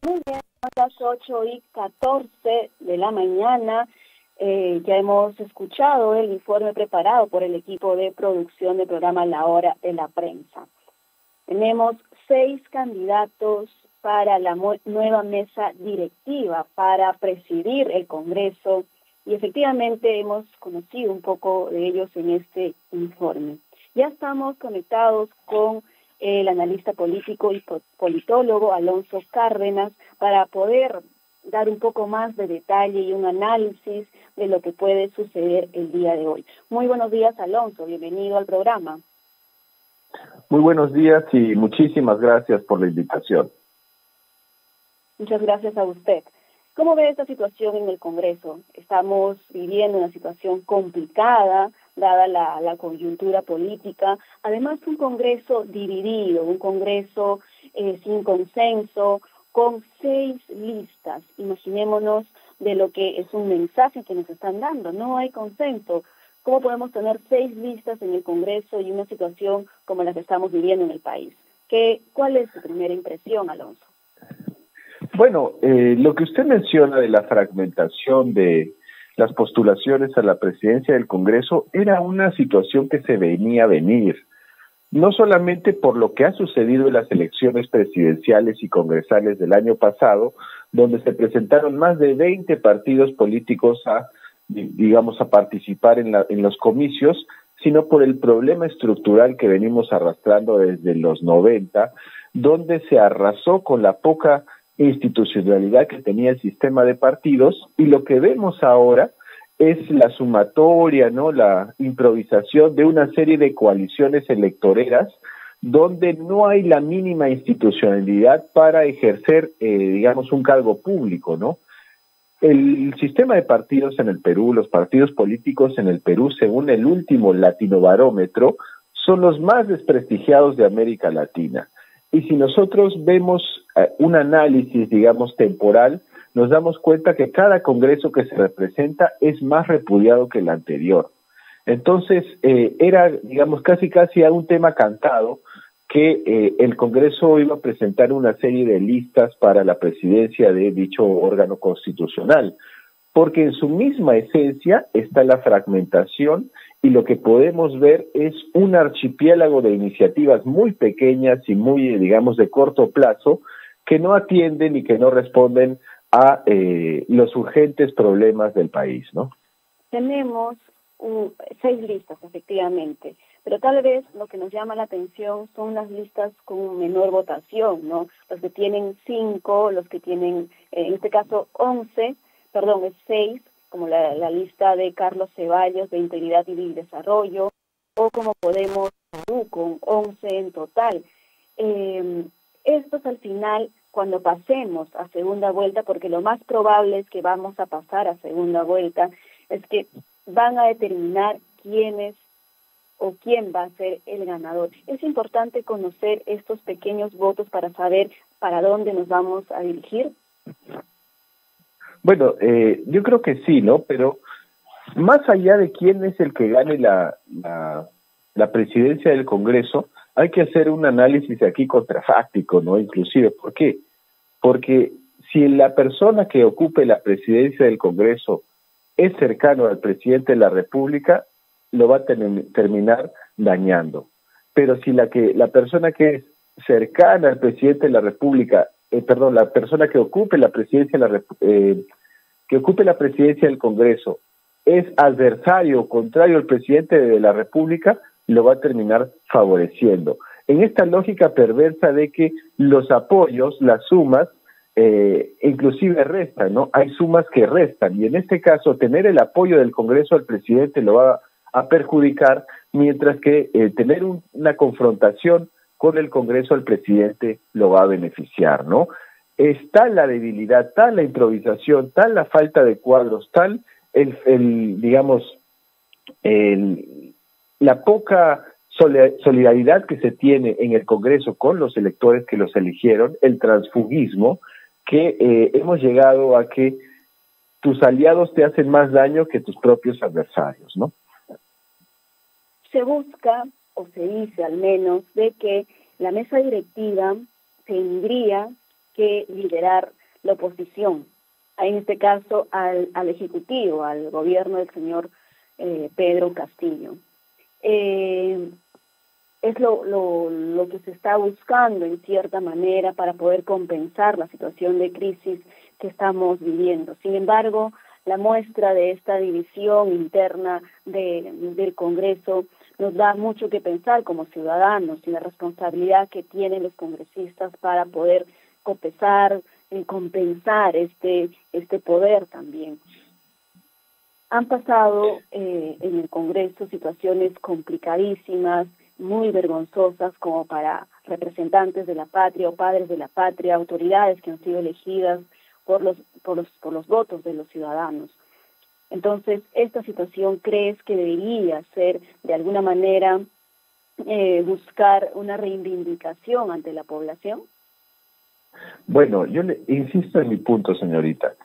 Muy bien, a las 8:14 de la mañana ya hemos escuchado el informe preparado por el equipo de producción del programa La Hora de la Prensa. Tenemos 6 candidatos para la nueva mesa directiva para presidir el Congreso y efectivamente hemos conocido un poco de ellos en este informe. Ya estamos conectados con el analista político y politólogo Alonso Cárdenas para poder dar un poco más de detalle y un análisis de lo que puede suceder el día de hoy. Muy buenos días, Alonso, bienvenido al programa. Muy buenos días y muchísimas gracias por la invitación. Muchas gracias a usted. ¿Cómo ve esta situación en el Congreso? Estamos viviendo una situación complicada, dada la coyuntura política. Además, un Congreso dividido, un Congreso sin consenso, con 6 listas. Imaginémonos de lo que es un mensaje que nos están dando. No hay consenso. ¿Cómo podemos tener 6 listas en el Congreso y una situación como la que estamos viviendo en el país? ¿Cuál es su primera impresión, Alonso? Bueno, lo que usted menciona de la fragmentación de las postulaciones a la presidencia del Congreso era una situación que se venía a venir, no solamente por lo que ha sucedido en las elecciones presidenciales y congresales del año pasado, donde se presentaron más de 20 partidos políticos a participar en los comicios, sino por el problema estructural que venimos arrastrando desde los 90, donde se arrasó con la poca institucionalidad que tenía el sistema de partidos, y lo que vemos ahora es la sumatoria, ¿no?, la improvisación de una serie de coaliciones electoreras donde no hay la mínima institucionalidad para ejercer, un cargo público, ¿no? El sistema de partidos en el Perú, los partidos políticos en el Perú, según el último Latinobarómetro, son los más desprestigiados de América Latina. Y si nosotros vemos un análisis, temporal, nos damos cuenta que cada congreso que se representa es más repudiado que el anterior. Entonces, era, casi a un tema cantado que el Congreso iba a presentar una serie de listas para la presidencia de dicho órgano constitucional, porque en su misma esencia está la fragmentación y lo que podemos ver es un archipiélago de iniciativas muy pequeñas y muy, de corto plazo, que no atienden y que no responden a los urgentes problemas del país, ¿no? Tenemos 6 listas, efectivamente, pero tal vez lo que nos llama la atención son las listas con menor votación, ¿no? Los que tienen 5, los que tienen, en este caso, 6, como la lista de Carlos Ceballos de Integridad y Desarrollo, o como Podemos Perú, con 11 en total. Estos al final, cuando pasemos a segunda vuelta, porque lo más probable es que vamos a pasar a segunda vuelta, es que van a determinar quién va a ser el ganador. Es importante conocer estos pequeños votos para saber para dónde nos vamos a dirigir. Bueno, yo creo que sí, ¿no? Pero más allá de quién es el que gane la presidencia del Congreso, hay que hacer un análisis aquí contrafáctico, ¿no? Inclusive, ¿por qué? Porque si la persona que ocupe la presidencia del Congreso es cercano al presidente de la República, lo va a terminar dañando. Pero si la persona que es cercana al presidente de la República, la persona que ocupe la presidencia del Congreso es adversario o contrario al presidente de la República, lo va a terminar favoreciendo. En esta lógica perversa de que los apoyos, las sumas, inclusive restan, ¿no? Hay sumas que restan, y en este caso tener el apoyo del Congreso al presidente lo va a perjudicar, mientras que tener una confrontación con el Congreso al presidente lo va a beneficiar, ¿no? Está la debilidad, tal la improvisación, tal la falta de cuadros, tal la poca solidaridad que se tiene en el Congreso con los electores que los eligieron, el transfugismo, que hemos llegado a que tus aliados te hacen más daño que tus propios adversarios, ¿no? Se busca, o se dice al menos, de que la mesa directiva tendría que liderar la oposición, en este caso al Ejecutivo, al gobierno del señor Pedro Castillo. Es lo que se está buscando en cierta manera para poder compensar la situación de crisis que estamos viviendo. Sin embargo, la muestra de esta división interna del Congreso nos da mucho que pensar como ciudadanos y la responsabilidad que tienen los congresistas para poder compensar este poder también. Han pasado en el Congreso situaciones complicadísimas, muy vergonzosas, como para representantes de la patria o padres de la patria, autoridades que han sido elegidas por los votos de los ciudadanos. Entonces, ¿esta situación crees que debería ser, de alguna manera, buscar una reivindicación ante la población? Bueno, yo le insisto en mi punto, señorita.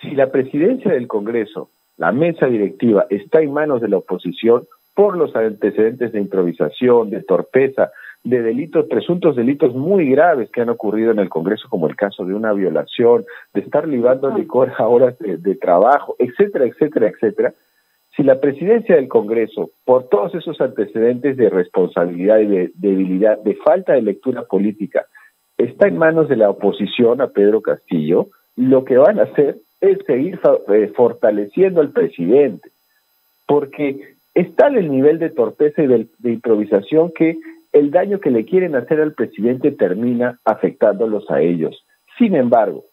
Si la presidencia del Congreso, la mesa directiva, está en manos de la oposición por los antecedentes de improvisación, de torpeza, de delitos, presuntos delitos muy graves que han ocurrido en el Congreso, como el caso de una violación, de estar libando licor a horas de trabajo, etcétera, etcétera, etcétera. Si la presidencia del Congreso, por todos esos antecedentes de responsabilidad y de debilidad, de falta de lectura política, está en manos de la oposición a Pedro Castillo, lo que van a hacer es seguir fortaleciendo al presidente, porque es tal el nivel de torpeza y de improvisación que el daño que le quieren hacer al presidente termina afectándolos a ellos. Sin embargo,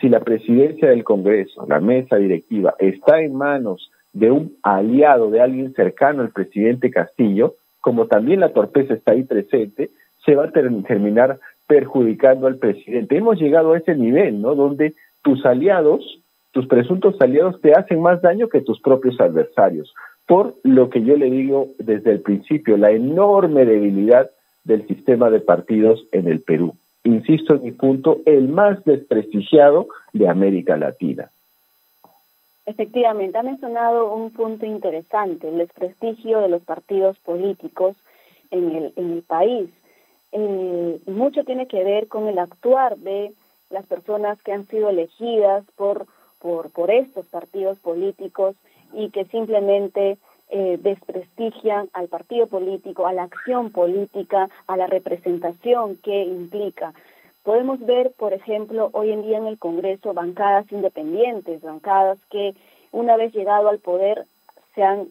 si la presidencia del Congreso, la mesa directiva, está en manos de un aliado, de alguien cercano al presidente Castillo, como también la torpeza está ahí presente, se va a terminar perjudicando al presidente. Hemos llegado a ese nivel, ¿no?, donde tus aliados, tus presuntos aliados, te hacen más daño que tus propios adversarios, por lo que yo le digo desde el principio, la enorme debilidad del sistema de partidos en el Perú. Insisto en mi punto, el más desprestigiado de América Latina. Efectivamente, ha mencionado un punto interesante, el desprestigio de los partidos políticos en el país. Mucho tiene que ver con el actuar de las personas que han sido elegidas por estos partidos políticos y que simplemente desprestigian al partido político, a la acción política, a la representación que implica. Podemos ver, por ejemplo, hoy en día en el Congreso bancadas independientes, bancadas que una vez llegado al poder se han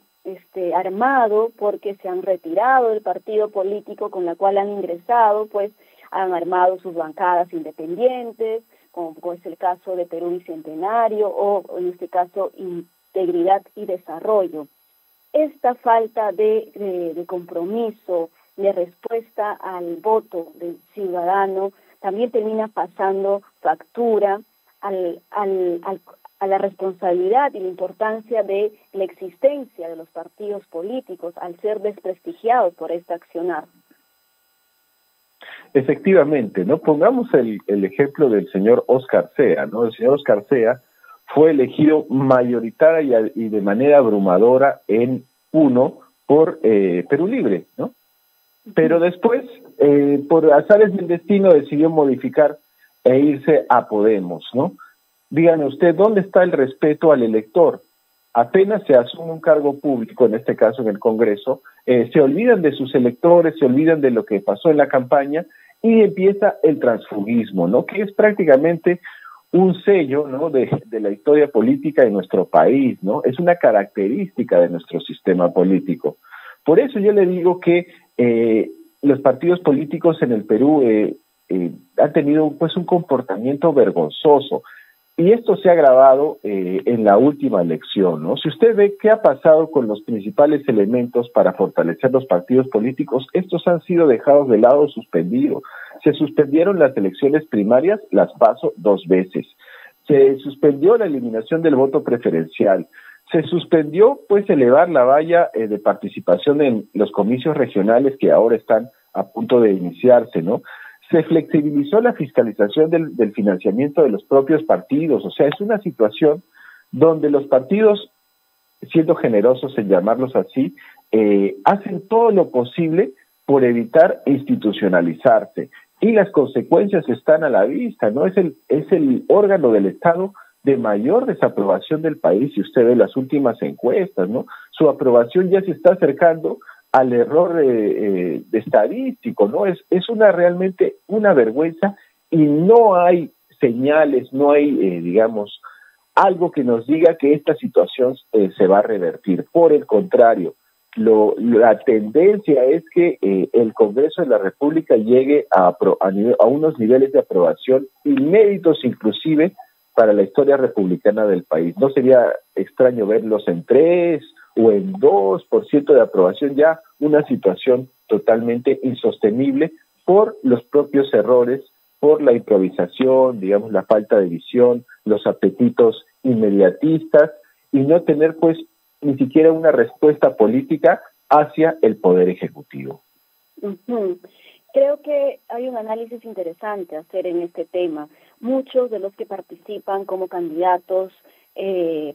armado porque se han retirado del partido político con la cual han ingresado, pues han armado sus bancadas independientes, como es el caso de Perú Bicentenario o en este caso Integridad y Desarrollo. Esta falta de compromiso, de respuesta al voto del ciudadano, también termina pasando factura a la responsabilidad y la importancia de la existencia de los partidos políticos al ser desprestigiados por este accionar. Efectivamente, ¿no? Pongamos el ejemplo del señor Óscar Sea, ¿no? El señor Óscar Sea fue elegido mayoritaria y de manera abrumadora en por Perú Libre, ¿no? Pero después, por azares del destino, decidió modificar e irse a Podemos, ¿no? Dígame usted, ¿dónde está el respeto al elector? Apenas se asume un cargo público, en este caso en el Congreso, se olvidan de sus electores, se olvidan de lo que pasó en la campaña y empieza el transfugismo, ¿no? Que es prácticamente un sello, ¿no?, de la historia política de nuestro país, ¿no? Es una característica de nuestro sistema político. Por eso yo le digo que los partidos políticos en el Perú han tenido pues un comportamiento vergonzoso. Y esto se ha agravado en la última elección, ¿no? Si usted ve qué ha pasado con los principales elementos para fortalecer los partidos políticos, estos han sido dejados de lado, suspendidos. Se suspendieron las elecciones primarias, las PASO 2 veces. Se suspendió la eliminación del voto preferencial. Se suspendió, pues, elevar la valla de participación en los comicios regionales que ahora están a punto de iniciarse, ¿no? Se flexibilizó la fiscalización del financiamiento de los propios partidos. O sea, es una situación donde los partidos, siendo generosos en llamarlos así, hacen todo lo posible por evitar institucionalizarse. y las consecuencias están a la vista, ¿no? Es el órgano del Estado de mayor desaprobación del país, si usted ve las últimas encuestas, ¿no? Su aprobación ya se está acercando al error estadístico, ¿no? Es realmente una vergüenza y no hay señales, no hay, digamos, algo que nos diga que esta situación se va a revertir. Por el contrario, la tendencia es que el Congreso de la República llegue a unos niveles de aprobación inéditos inclusive para la historia republicana del país. No sería extraño verlos en 3 o en 2% de aprobación, ya una situación totalmente insostenible por los propios errores, por la improvisación, digamos, la falta de visión, los apetitos inmediatistas y no tener pues ni siquiera una respuesta política hacia el Poder Ejecutivo. Creo que hay un análisis interesante a hacer en este tema. Muchos de los que participan como candidatos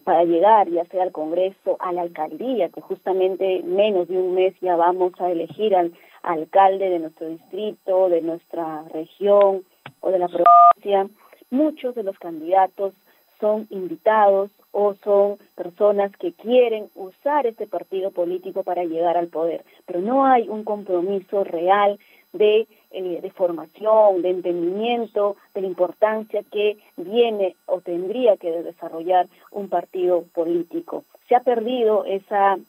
para llegar ya sea al Congreso, a la alcaldía, que justamente menos de un mes ya vamos a elegir al alcalde de nuestro distrito, de nuestra región o de la provincia, muchos de los candidatos son invitados o son personas que quieren usar este partido político para llegar al poder, pero no hay un compromiso real de formación, de entendimiento de la importancia que viene o tendría que desarrollar un partido político. Se ha perdido ese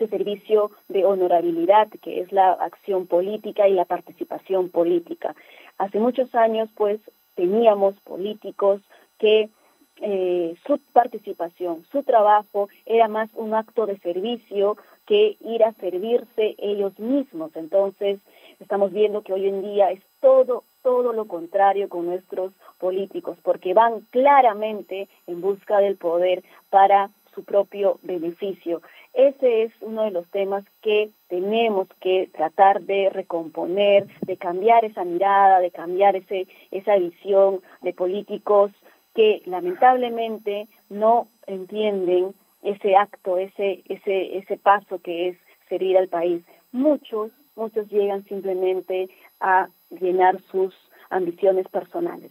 servicio de honorabilidad que es la acción política y la participación política. Hace muchos años, pues, teníamos políticos que su participación, su trabajo era más un acto de servicio que ir a servirse ellos mismos. Entonces, estamos viendo que hoy en día es todo lo contrario con nuestros políticos, porque van claramente en busca del poder para su propio beneficio. Ese es uno de los temas que tenemos que tratar de recomponer, de cambiar esa mirada, de cambiar esa visión de políticos que lamentablemente no entienden ese acto, ese paso que es servir al país. Muchos llegan simplemente a llenar sus ambiciones personales.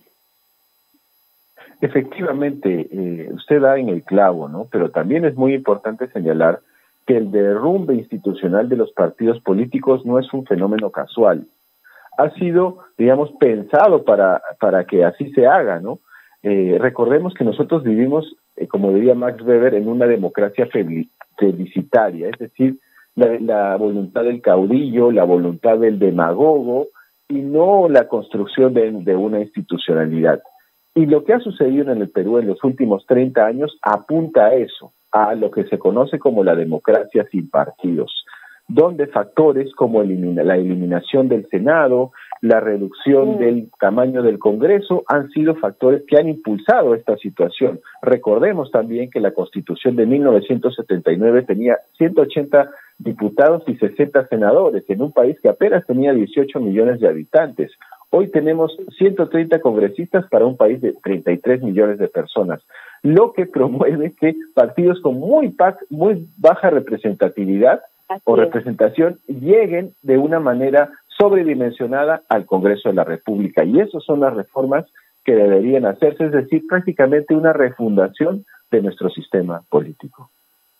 Efectivamente, usted da en el clavo, ¿no? Pero también es muy importante señalar que el derrumbe institucional de los partidos políticos no es un fenómeno casual. Ha sido, digamos, pensado para que así se haga, ¿no? Recordemos que nosotros vivimos, como diría Max Weber, en una democracia plebiscitaria, es decir, la voluntad del caudillo, la voluntad del demagogo y no la construcción de una institucionalidad. Y lo que ha sucedido en el Perú en los últimos 30 años apunta a eso, a lo que se conoce como la democracia sin partidos, donde factores como la eliminación del Senado, la reducción del tamaño del Congreso han sido factores que han impulsado esta situación. Recordemos también que la Constitución de 1979 tenía 180 diputados y 60 senadores en un país que apenas tenía 18 millones de habitantes. Hoy tenemos 130 congresistas para un país de 33 millones de personas, lo que promueve que partidos con muy baja representatividad o representación lleguen de una manera sobredimensionada al Congreso de la República. Y esas son las reformas que deberían hacerse, es decir, prácticamente una refundación de nuestro sistema político.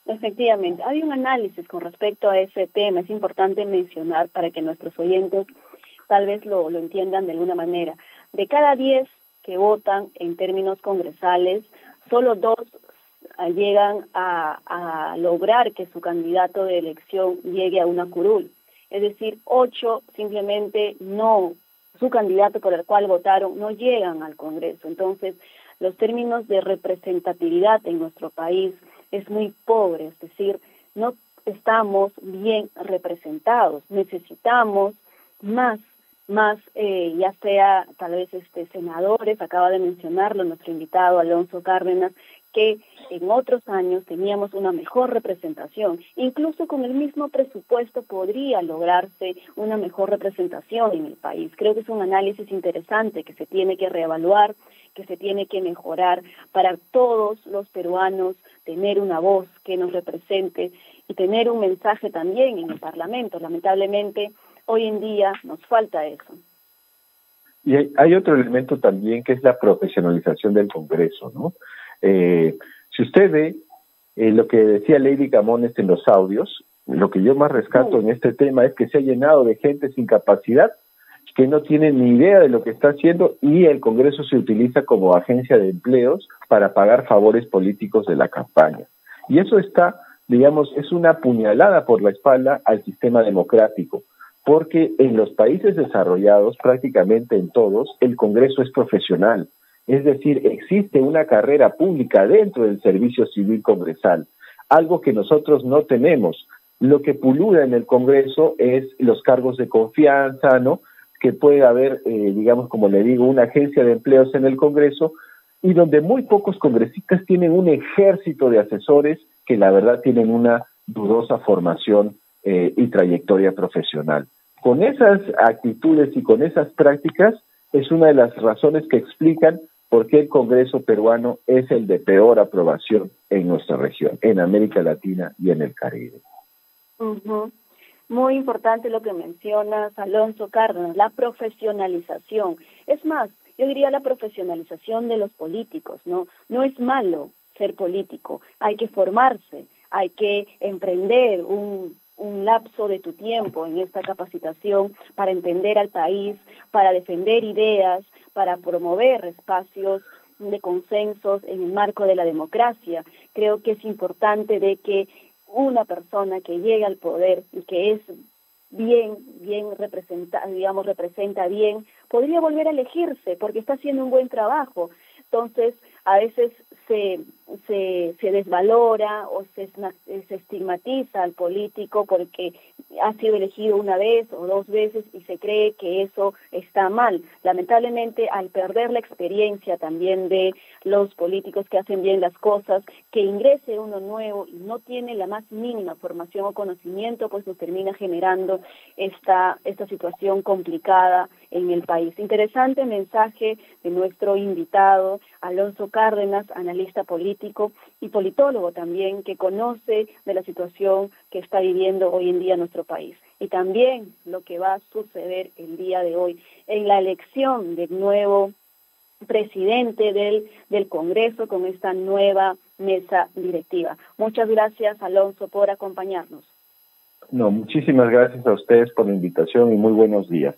Efectivamente, hay un análisis con respecto a ese tema, es importante mencionar para que nuestros oyentes tal vez lo entiendan de alguna manera. De cada 10 que votan en términos congresales, solo 2 llegan a lograr que su candidato de elección llegue a una curul. Es decir, 8 simplemente su candidato por el cual votaron no llegan al Congreso. Entonces, los términos de representatividad en nuestro país es muy pobre, es decir, no estamos bien representados, necesitamos más, ya sea tal vez senadores, acaba de mencionarlo nuestro invitado Alonso Cárdenas, que en otros años teníamos una mejor representación. Incluso con el mismo presupuesto podría lograrse una mejor representación en el país. Creo que es un análisis interesante que se tiene que reevaluar, que se tiene que mejorar para todos los peruanos, tener una voz que nos represente y tener un mensaje también en el Parlamento. Lamentablemente, hoy en día nos falta eso. Y hay otro elemento también que es la profesionalización del Congreso, ¿no? Si usted ve lo que decía Lady Camones en los audios, lo que yo más rescato en este tema es que se ha llenado de gente sin capacidad que no tiene ni idea de lo que está haciendo, y el Congreso se utiliza como agencia de empleos para pagar favores políticos de la campaña. Y eso está, digamos, es una puñalada por la espalda al sistema democrático, porque en los países desarrollados, prácticamente en todos, el Congreso es profesional. Es decir, existe una carrera pública dentro del servicio civil congresal, algo que nosotros no tenemos. Lo que pulula en el Congreso es los cargos de confianza, ¿no? Que puede haber, digamos, como le digo, una agencia de empleos en el Congreso, y donde muy pocos congresistas tienen un ejército de asesores que la verdad tienen una dudosa formación y trayectoria profesional. Con esas actitudes y con esas prácticas es una de las razones que explican por qué el Congreso peruano es el de peor aprobación en nuestra región, en América Latina y en el Caribe. Muy importante lo que mencionas, Alonso Cárdenas, la profesionalización. Es más, yo diría la profesionalización de los políticos, ¿no? No es malo ser político, hay que formarse, hay que emprender un lapso de tu tiempo en esta capacitación para entender al país, para defender ideas, para promover espacios de consensos en el marco de la democracia. Creo que es importante de que una persona que llega al poder y que es bien representa bien, podría volver a elegirse porque está haciendo un buen trabajo. Entonces, a veces se desvalora o se estigmatiza al político porque ha sido elegido una vez o dos veces y se cree que eso está mal. Lamentablemente, al perder la experiencia también de los políticos que hacen bien las cosas, que ingrese uno nuevo y no tiene la más mínima formación o conocimiento, pues nos termina generando esta situación complicada en el país. Interesante mensaje de nuestro invitado, Alonso Cárdenas, analista político y politólogo también, que conoce de la situación que está viviendo hoy en día nuestro país. Y también lo que va a suceder el día de hoy en la elección del nuevo presidente del Congreso con esta nueva mesa directiva. Muchas gracias, Alonso, por acompañarnos. No, muchísimas gracias a ustedes por la invitación y muy buenos días.